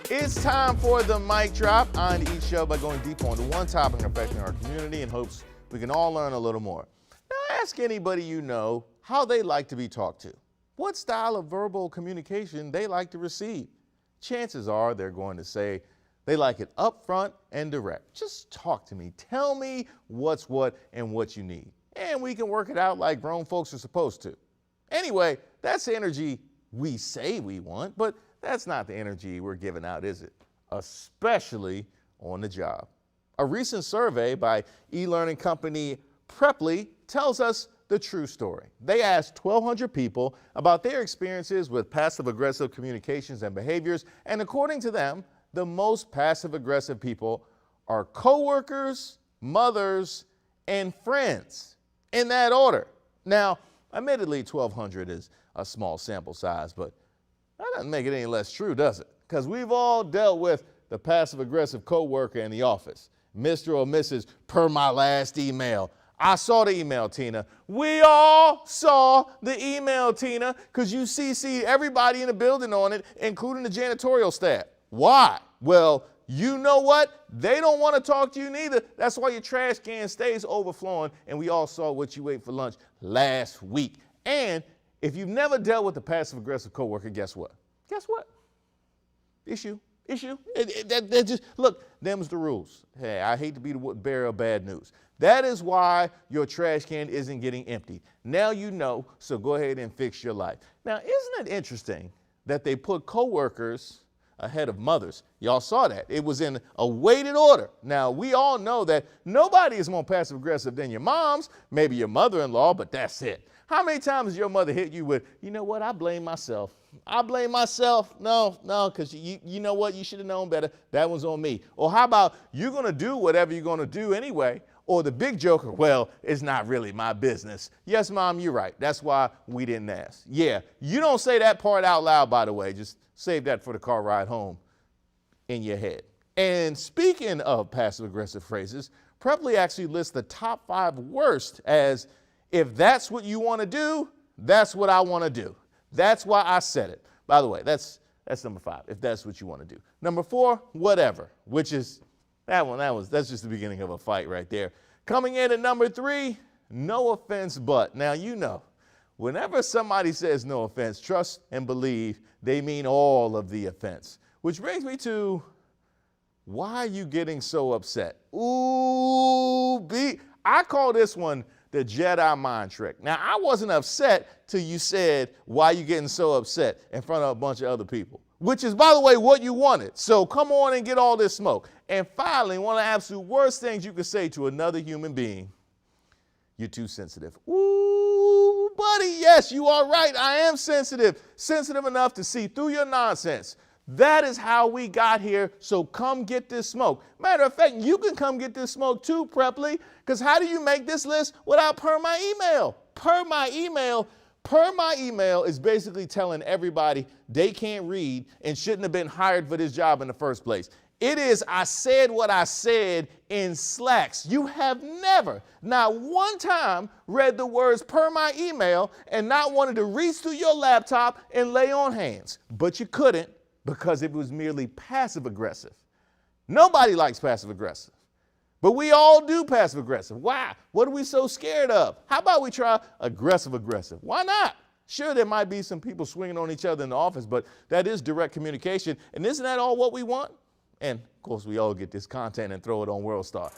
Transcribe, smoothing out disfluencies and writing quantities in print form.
It's time for the mic drop. I end each show by going deep on one topic affecting our community in hopes we can all learn a little more. Now ask anybody you know how they like to be talked to. What style of verbal communication they like to receive. Chances are they're going to say they like it upfront and direct. Just talk to me. Tell me what's what and what you need. And we can work it out like grown folks are supposed to. Anyway, that's the energy we say we want, but that's not the energy we're giving out, is it? Especially on the job. A recent survey by e-learning company Preply tells us the true story. They asked 1,200 people about their experiences with passive-aggressive communications and behaviors, and according to them, the most passive-aggressive people are coworkers, mothers, and friends, in that order. Now, admittedly, 1,200 is a small sample size, but that doesn't make it any less true, does it? Because we've all dealt with the passive-aggressive coworker in the office. Mr. or Mrs. per my last email. I saw the email, Tina. We all saw the email, Tina, because you CC'd everybody in the building on it, including the janitorial staff. Why? Well, you know what? They don't want to talk to you neither. That's why your trash can stays overflowing, and we all saw what you ate for lunch last week. And if you've never dealt with a passive-aggressive coworker, guess what? Guess what? Issue. Look, them's the rules. Hey, I hate to be the bearer of bad news. That is why your trash can isn't getting emptied. Now you know, so go ahead and fix your life. Now, isn't it interesting that they put coworkers ahead of mothers? Y'all saw that. It was in a weighted order. Now, we all know that nobody is more passive-aggressive than your moms, maybe your mother-in-law, but that's it. How many times has your mother hit you with, you know what, I blame myself. I blame myself. No, because you know what, you should have known better. That was on me. Or how about you're going to do whatever you're going to do anyway? Or the big joker, well, it's not really my business. Yes, Mom, you're right. That's why we didn't ask. Yeah, you don't say that part out loud, by the way. Just save that for the car ride home in your head. And speaking of passive-aggressive phrases, Preply actually lists the top 5 worst as, if that's what you want to do, that's what I want to do. That's why I said it. By the way, that's number 5, if that's what you want to do. Number 4, whatever, which is, that's just the beginning of a fight right there. Coming in at number 3, no offense, but. Now, you know, whenever somebody says no offense, trust and believe they mean all of the offense. Which brings me to, why are you getting so upset? I call this one the Jedi mind trick. Now, I wasn't upset till you said, why are you getting so upset in front of a bunch of other people? Which is, by the way, what you wanted. So come on and get all this smoke. And finally, one of the absolute worst things you could say to another human being, you're too sensitive. Ooh, buddy, yes, you are right. I am sensitive. Sensitive enough to see through your nonsense. That is how we got here, so come get this smoke. Matter of fact, you can come get this smoke too, Preply, because how do you make this list without per my email? Per my email is basically telling everybody they can't read and shouldn't have been hired for this job in the first place. It is, I said what I said in slacks. You have never, not one time, read the words per my email and not wanted to reach through your laptop and lay on hands. But you couldn't, because it was merely passive-aggressive. Nobody likes passive-aggressive. But we all do passive-aggressive. Why? What are we so scared of? How about we try aggressive-aggressive? Why not? Sure, there might be some people swinging on each other in the office, but that is direct communication. And isn't that all what we want? And, of course, we all get this content and throw it on WorldStar.